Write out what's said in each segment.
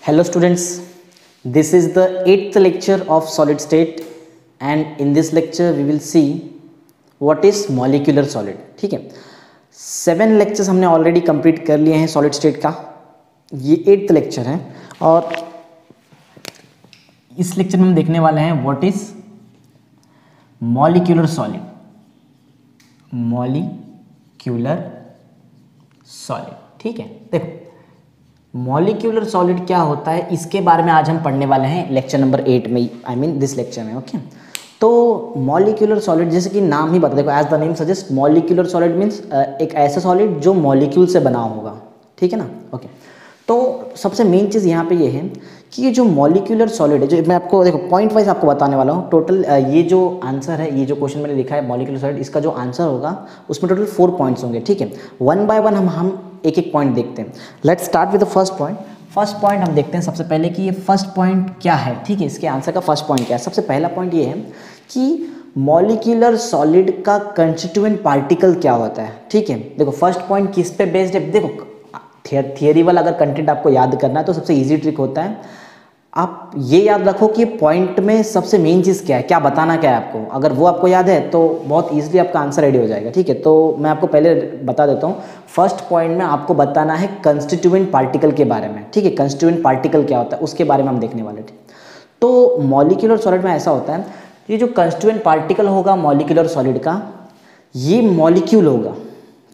Hello students, this is the 8th lecture of solid state and in this lecture we will see what is molecular solid. ठीक है, 7 lectures हमने already complete कर लिए हैं solid state का, ये 8th lecture है और इस लेक्चर में हम देखने वाले हैं what is molecular solid. Molecular solid, ठीक है. देखो मॉलिक्यूलर सॉलिड क्या होता है इसके बारे में आज हम पढ़ने वाले हैं लेक्चर नंबर 8 में, आई मीन दिस लेक्चर में. ओके, तो मॉलिक्यूलर सॉलिड जैसे कि नाम ही बता, देखो as the name suggest molecular solid means एक ऐसा सॉलिड जो मॉलिक्यूल से बना होगा, ठीक है ना. ओके, तो सबसे मेन चीज़ यहाँ पे ये है कि ये जो मॉलिक्यूलर सॉलिड है, जो मैं आपको देखो पॉइंट वाइज आपको बताने वाला हूँ. टोटल ये जो आंसर है, ये जो क्वेश्चन मैंने लिखा है मॉलिक्यूलर सॉलिड, इसका जो आंसर होगा उसमें टोटल 4 पॉइंट्स होंगे, ठीक है. वन बाय वन हम एक एक पॉइंट देखते हैं. Let's start with the first point. First point हम देखते हैं सबसे पहले कि ये फर्स्ट पॉइंट क्या है, ठीक है. इसके आंसर का फर्स्ट पॉइंट क्या है? सबसे पहला पॉइंट ये है कि मॉलिक्यूलर सॉलिड का कंस्टिट्यूएंट पार्टिकल क्या होता है, ठीक है. देखो फर्स्ट पॉइंट किस पे बेस्ड है, देखो थियरी वाला अगर कंटेंट आपको याद करना है तो सबसे इजी ट्रिक होता है, आप ये याद रखो कि पॉइंट में सबसे मेन चीज़ क्या है, क्या बताना क्या है आपको. अगर वो आपको याद है तो बहुत इजीली आपका आंसर रेडी हो जाएगा, ठीक है. तो मैं आपको पहले बता देता हूँ. फर्स्ट पॉइंट में आपको बताना है कंस्टिट्यूएंट पार्टिकल के बारे में, ठीक है. कंस्टिट्यूएंट पार्टिकल क्या होता है उसके बारे में हम देखने वाले थे. तो मॉलिक्यूलर सॉलिड में ऐसा होता है, ये जो कंस्टिट्यूएंट पार्टिकल होगा मॉलिक्यूलर सॉलिड का, ये मॉलिक्यूल होगा.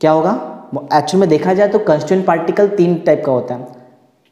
क्या होगा? एक्चुअल में देखा जाए तो कंस्टिट्यूएंट पार्टिकल 3 टाइप का होता है,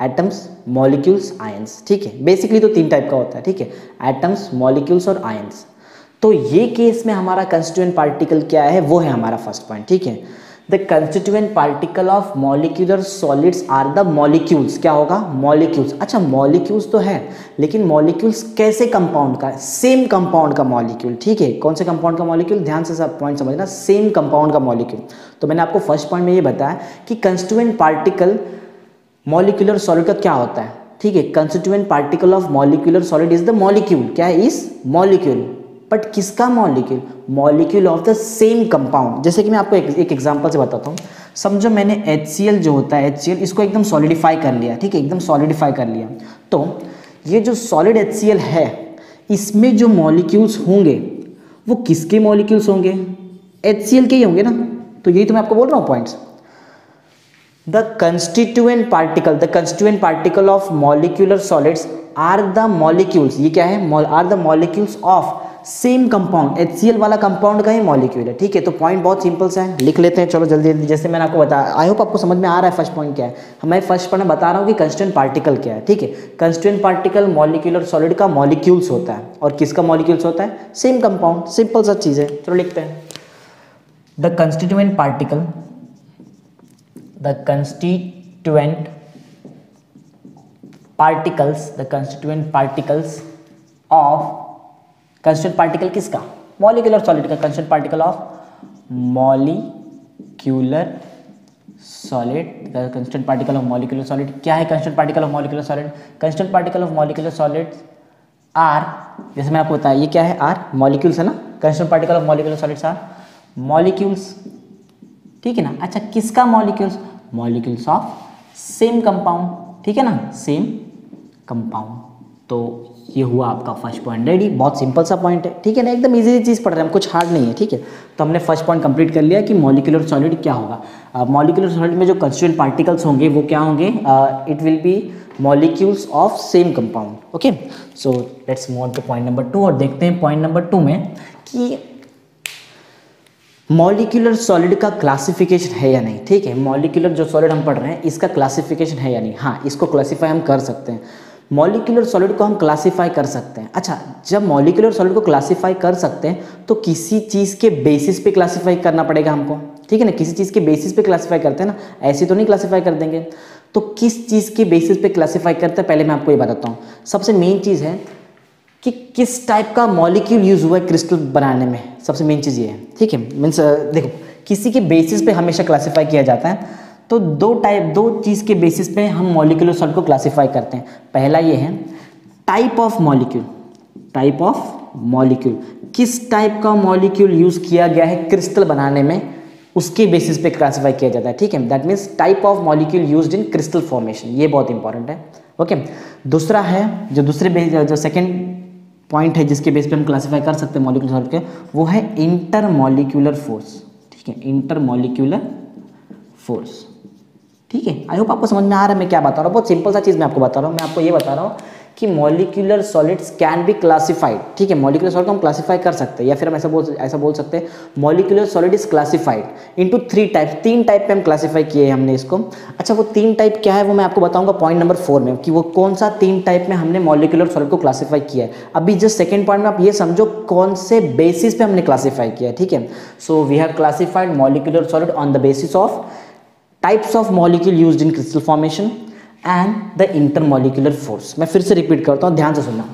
एटम्स, मॉलिक्यूल्स, आयंस, ठीक है. बेसिकली तो 3 टाइप का होता है, ठीक है. एटम्स, मॉलिक्यूल्स और आयंस. तो ये केस में हमारा कंस्टिट्यूएंट पार्टिकल क्या है, वो है हमारा फर्स्ट पॉइंट, ठीक है. The constituent particle of molecular solids are the molecules. क्या होगा? मॉलिक्यूल्स. अच्छा, मॉलिक्यूल्स तो है, लेकिन मॉलिक्यूल्स कैसे कंपाउंड का? सेम कंपाउंड का मॉलिक्यूल, ठीक है. कौन से कंपाउंड का मॉलिक्यूल? ध्यान से सब पॉइंट समझना, सेम कंपाउंड का मॉलिक्यूल. तो मैंने आपको फर्स्ट पॉइंट में ये बताया कि कंस्टिट्यूएंट पार्टिकल मॉलिक्यूलर सॉलिड का क्या होता है, ठीक है. Constituent particle of molecular solid is the molecule. क्या है? Is molecule. बट किसका molecule? Molecule of the same compound. जैसे कि मैं आपको एक एग्जांपल से बताता हूँ. समझो मैंने HCl जो होता है, HCl इसको एकदम सॉलिडिफाई कर लिया, ठीक है. एकदम सॉलिडिफाई कर लिया. तो ये जो सॉलिड HCl है, इसमें जो मॉलिक्यूल्स होंगे वो किसके मॉलिक्यूल्स होंगे? HCl के ही होंगे ना. तो यही तो मैं आपको बोल रहा हूँ points. The constituent particle of molecular solids are the molecules. ये क्या है? are the molecules of same compound. HCl वाला कंपाउंड का ही मॉलिक्यूल है, ठीक है. तो पॉइंट बहुत सिंपल सा है, लिख लेते हैं. चलो जल्दी जल्दी. जैसे मैंने आपको बताया, आई होप आपको समझ में आ रहा है फर्स्ट पॉइंट क्या है. मैं फर्स्ट पॉइंट में बता रहा हूँ कि कंस्टिट्यूएंट पार्टिकल क्या है, ठीक है. कंस्टिट्यूएंट पार्टिकल मॉलिक्यूलर सॉलिड का मॉलिक्यूल्स होता है, और किसका मॉलिक्यूल्स होता है? Same compound. सिंपल सा चीज़ है. चलो लिखते हैं. The constituent particle, the constituent particles of constituent particle किसका? मॉलिक्यूलर सॉलिड का. constituent particle of molecular solid. constituent particle of molecular solid क्या है? constituent particle of molecular solid, constituent particle of molecular solids are, जैसे मैं आपको बताया ये क्या है? R, molecules है ना. constituent particle of molecular solids are molecules, ठीक है ना. अच्छा, किसका molecules? Molecules of same compound, ठीक है ना. Same compound. तो ये हुआ आपका फर्स्ट पॉइंट रेडी. बहुत सिंपल सा पॉइंट है, ठीक है ना. एकदम इजी चीज़ पढ़ रहे हैं हम, कुछ हार्ड नहीं है, ठीक है. तो हमने फर्स्ट पॉइंट कंप्लीट कर लिया कि मॉलिक्यूलर सॉलिड क्या होगा. मॉलिक्यूलर सॉलिड में जो कंस्टिट्यूएंट पार्टिकल्स होंगे वो क्या होंगे? It will be molecules of same compound. Okay, so let's move on two point number 2 और देखते हैं पॉइंट नंबर 2 में कि मॉलिक्यूलर सॉलिड का क्लासिफिकेशन है या नहीं, ठीक है. मॉलिक्यूलर जो सॉलिड हम पढ़ रहे हैं इसका क्लासिफिकेशन है या नहीं. हाँ, इसको क्लासीफाई हम कर सकते हैं. मॉलिक्यूलर सॉलिड को हम क्लासीफाई कर सकते हैं. अच्छा, जब मॉलिक्यूलर सॉलिड को क्लासीफाई कर सकते हैं तो किसी चीज़ के बेसिस पे क्लासीफाई करना पड़ेगा हमको, ठीक है ना. किसी चीज़ के बेसिस पे क्लासीफाई करते हैं ना, ऐसे तो नहीं क्लासीफाई कर देंगे. तो किस चीज़ के बेसिस पे क्लासीफाई करते हैं पहले मैं आपको ये बताता हूँ. सबसे मेन चीज़ है कि किस टाइप का मॉलिक्यूल यूज हुआ है क्रिस्टल बनाने में. सबसे मेन चीज़ ये है, ठीक है. मीन्स देखो किसी के बेसिस पे हमेशा क्लासीफाई किया जाता है. तो दो चीज़ के बेसिस पे हम मॉलिक्यूलर सॉलिड को क्लासीफाई करते हैं. पहला ये है type of molecule. Type of molecule, किस टाइप का मॉलिक्यूल यूज़ किया गया है क्रिस्टल बनाने में, उसके बेसिस पे क्लासीफाई किया जाता है, ठीक है। That means type of molecule used in crystal formation, ये बहुत इंपॉर्टेंट है, ओके। दूसरा है जो सेकंड पॉइंट है जिसके बेस पे हम क्लासीफाई कर सकते हैं मॉलिक्यूलर सॉलिड के, वो है इंटरमॉलिक्यूलर फोर्स, ठीक है, इंटरमॉलिक्यूलर फोर्स, ठीक है। आई होप आपको समझ में आ रहा है मैं क्या बता रहा हूँ। बहुत सिंपल सा चीज़ मैं आपको बता रहा हूँ। मैं आपको ये बता रहा हूँ कि molecular solids can be classified, ठीक है। मॉलिक्यूलर सॉलिड को हम क्लासीफाई कर सकते हैं, या फिर हम ऐसा बोल सकते हैं molecular solid is classified into 3 types. 3 type पे हम क्लासीफाई किए हमने इसको। अच्छा, वो 3 टाइप क्या है वो मैं आपको बताऊंगा पॉइंट नंबर 4 में, कि वो कौन सा 3 टाइप में हमने मॉलिक्यूलर सॉलिड को क्लासीफाई किया है। अभी जस्ट सेकंड पॉइंट में आप ये समझो कौन से बेसिस पे हमने क्लासीफाई किया है, ठीक है। So we have classified molecular solid on the basis of types of molecule used in crystal formation and the intermolecular force. मैं फिर से रिपीट करता हूँ, ध्यान से सुनना।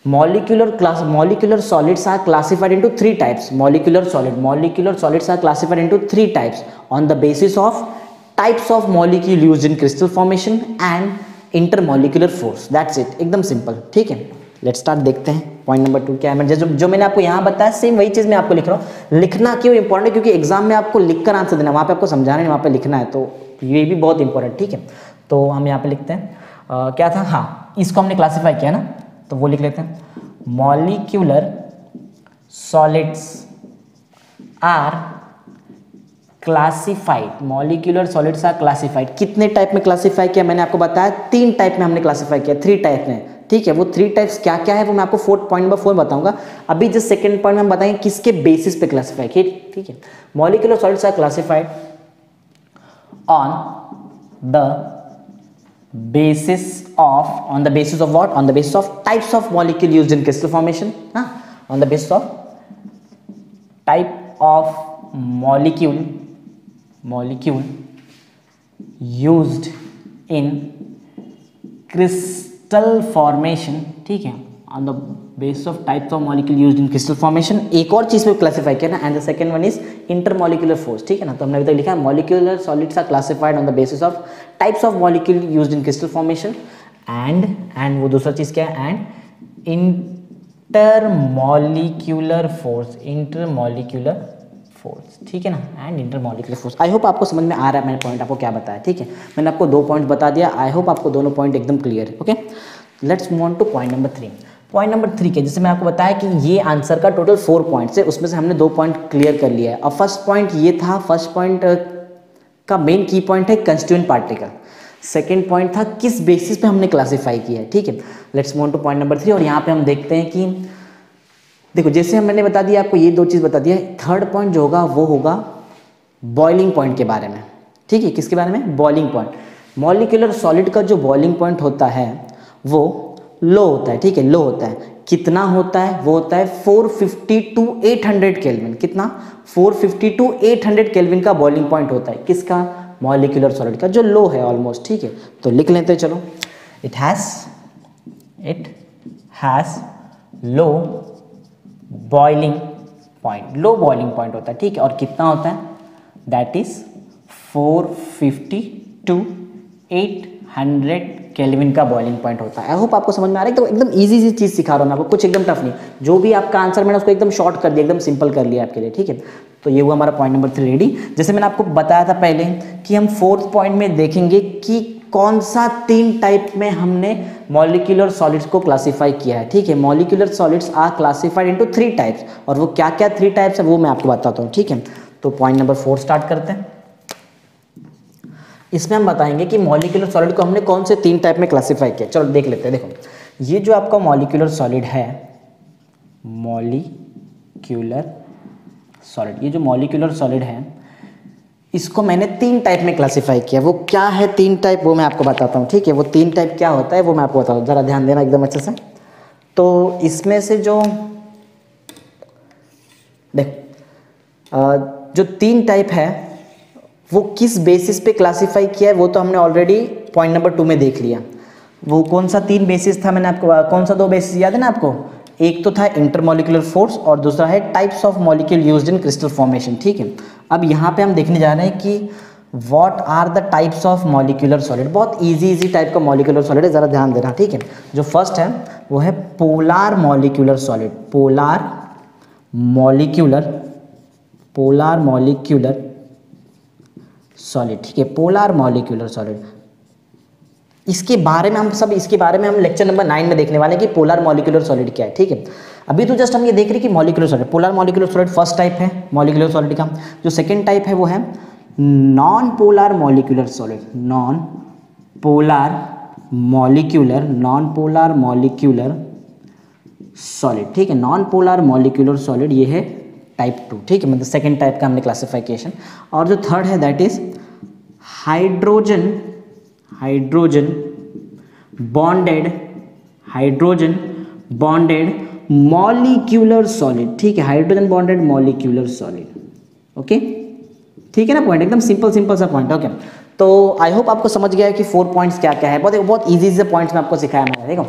Molecular solids are classified into 3 types. Molecular solids are classified into 3 types on the basis of types of molecule used in crystal formation and intermolecular force. That's it, एकदम simple, ठीक है। लेट्स स्टार्ट, देखते हैं point number 2 क्या है। जो मैंने आपको यहाँ बताया सेम वही चीज़ मैं आपको लिख रहा हूँ। लिखना क्यों इंपॉर्टेंट है, क्योंकि एग्जाम में आपको लिखकर आंसर देना, वहाँ पे आपको समझाना नहीं, वहाँ पे लिखना है, तो ये भी बहुत इंपॉर्टेंट, ठीक है। तो हम यहाँ पे लिखते हैं क्या था, हाँ, इसको हमने क्लासीफाई किया ना, तो वो लिख लेते हैं। Molecular solids are classified, molecular solids are classified. कितने टाइप में क्लासिफाई किया मैंने आपको बताया, 3 टाइप में हमने क्लासिफाई किया, 3 टाइप में, ठीक है। वो 3 टाइप्स क्या क्या है वो मैं आपको पॉइंट नंबर 4 बताऊंगा। अभी जस्ट सेकंड पॉइंट में हम बताएंगे किसके बेसिस पे क्लासिफाई किया, ठीक है। Molecular solids are classified on the basis of what, on the basis of types of molecule used in crystal formation, on the basis of type of molecule used in crystal formation, ठीक है। on the basis of types of molecule used in crystal formation, एक और चीज पे classify किया ना, and the second one is intermolecular force, ठीक है ना। तो हमने अभी तक लिखा है molecular solids are classified on the basis of types of molecule used in crystal formation and वो दूसरा चीज क्या है, एंड इंटरमॉलिक्यूलर फोर्स, ठीक है ना, and intermolecular force. I hope आपको समझ में आ रहा है मैंने पॉइंट आपको क्या बताया, ठीक है। मैंने आपको 2 पॉइंट बता दिया, आई होप आपको दोनों पॉइंट एकदम क्लियर है, okay. Let's move on two point number 3। Point number 3 के जैसे मैं आपको बताया कि ये आंसर का टोटल 4 पॉइंट्स है, उसमें से हमने 2 पॉइंट क्लियर कर लिया है। और फर्स्ट पॉइंट ये था, फर्स्ट पॉइंट का मेन की पॉइंट है कंस्टिट्यूएंट पार्टिकल। सेकंड पॉइंट था किस बेसिस पे हमने क्लासिफाई किया है, ठीक है। Let's move on two point number 3। और यहाँ पे हम देखते हैं कि देखो, जैसे मैंने बता दिया आपको ये 2 चीज़ बता दिया, थर्ड पॉइंट जो होगा वो होगा बॉइलिंग पॉइंट के बारे में, ठीक है। किसके बारे में, बॉइलिंग पॉइंट। मॉलिक्यूलर सॉलिड का जो बॉइलिंग पॉइंट होता है वो लो होता है, ठीक है, लो होता है। कितना होता है, वो होता है 450 to 800 केल्विन। कितना, 450 to 800 केल्विन का बॉइलिंग पॉइंट होता है, किसका, मॉलिक्यूलर सॉलिड का, जो लो है ऑलमोस्ट, ठीक है। तो लिख लेते हैं, चलो। It has low boiling point, low boiling point होता है, ठीक है। और कितना होता है, दैट इज 450 to 800 केल्विन का बॉइलिंग पॉइंट होता है। आई होप आपको समझ में आ रहा है। तो एकदम इजी सी चीज़ सिखा रहा हूँ मैं आपको, कुछ एकदम टफ नहीं। जो भी आपका आंसर मैंने उसको एकदम शॉर्ट कर दिया, एकदम सिंपल कर लिया आपके लिए, ठीक है। तो ये हुआ हमारा पॉइंट नंबर 3 रेडी। जैसे मैंने आपको बताया था पहले कि हम 4th पॉइंट में देखेंगे कि कौन सा 3 टाइप में हमने मॉलिक्यूलर सॉलिड्स को क्लासीफाई किया है, ठीक है। Molecular solids are classified into 3 types, और वो क्या क्या 3 टाइप्स है वो मैं आपको बताता हूँ, ठीक है। तो पॉइंट नंबर 4 स्टार्ट करते हैं। इसमें हम बताएंगे कि मॉलिक्यूलर सॉलिड को हमने कौन से 3 टाइप में क्लासिफाई किया। चलो देख लेते हैं। देखो, ये जो आपका मॉलिक्यूलर सॉलिड है, मॉलिक्यूलर सॉलिड, ये जो मॉलिक्यूलर सॉलिड है इसको मैंने 3 टाइप में क्लासिफाई किया। वो क्या है 3 टाइप, वो मैं आपको बताता हूँ, ठीक है। वो 3 टाइप क्या होता है वो मैं आपको बताता हूँ, ज़रा ध्यान देना एकदम अच्छे से। तो इसमें से जो 3 टाइप है वो किस बेसिस पे क्लासिफाई किया है वो तो हमने ऑलरेडी पॉइंट नंबर 2 में देख लिया। वो कौन सा 3 बेसिस था, मैंने आपको कौन सा 2 बेसिस याद है ना आपको, एक तो था इंटरमॉलिक्यूलर फोर्स और दूसरा है types of molecule used in crystal formation, ठीक है। अब यहाँ पे हम देखने जा रहे हैं कि what are the types of molecular solid. बहुत इजी टाइप का मॉलिक्यूलर सॉलिड है, ज़रा ध्यान देना, ठीक है। जो फर्स्ट है वो है polar molecular solid, polar molecular solid, ठीक है, पोलर मॉलिक्यूलर सॉलिड। इसके बारे में हम लेक्चर नंबर 9 में देखने वाले हैं कि पोलर मॉलिक्यूलर सॉलिड क्या है, ठीक है। अभी तो जस्ट हम ये देख रहे हैं कि molecular solid, polar molecular solid first type है मॉलिक्यूलर सॉलिड का। जो सेकेंड टाइप है वो है non polar molecular solid, non polar molecular solid, ठीक है, नॉन पोलर मॉलिक्यूलर सॉलिड, ये है टाइप 2, ठीक है, मतलब सेकेंड टाइप का हमने क्लासिफिकेशन। और जो थर्ड है that is hydrogen bonded molecular solid, ठीक है, hydrogen bonded molecular solid, okay, ठीक है ना। पॉइंट एकदम सिंपल सा पॉइंट, ओके। तो आई होप आपको समझ गया है कि 4 पॉइंट्स क्या क्या है। बहुत इजी से पॉइंट्स में आपको सिखाया मैंने, ठीक है।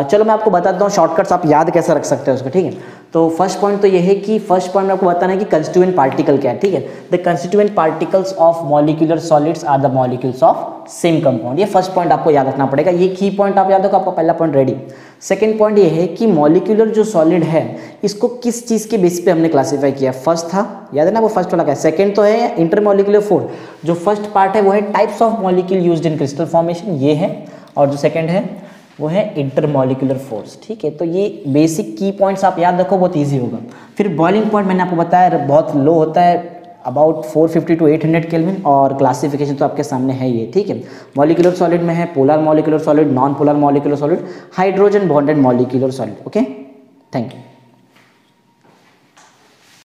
चलो मैं आपको बताता हूँ शॉर्टकट्स आप याद कैसे रख सकते हो उसको, ठीक है। तो फर्स्ट पॉइंट तो ये है कि फर्स्ट पॉइंट में आपको बताना है कि कंस्टिट्यूएंट पार्टिकल क्या है, ठीक है। The constituent particles of molecular solids are the molecules of same compound. ये फर्स्ट पॉइंट आपको याद रखना पड़ेगा, ये की पॉइंट आप याद रखो, आपका पहला पॉइंट रेडी। सेकंड पॉइंट ये है कि मॉलिक्यूलर जो सॉलिड है इसको किस चीज़ के बेस पे हमने क्लासीफाई किया। फर्स्ट था, याद है ना, वो फर्स्ट वाला क्या है। सेकंड तो है इंटरमॉलिक्यूलर फोर्स, जो फर्स्ट पार्ट है वो है types of molecule used in crystal formation, ये है। और जो सेकंड है वो है इंटरमॉलिक्यूलर फोर्स, ठीक है। तो ये बेसिक की पॉइंट्स आप याद रखो, बहुत ईजी होगा। फिर बॉइलिंग पॉइंट मैंने आपको बताया बहुत लो होता है, अबाउट 450 to 800 केल्विन, और क्लासिफिकेशन तो आपके सामने है ये, ठीक है। मॉलिक्यूलर सॉलिड में है polar molecular solid, non polar molecular solid, hydrogen bonded molecular solid, okay. Thank you.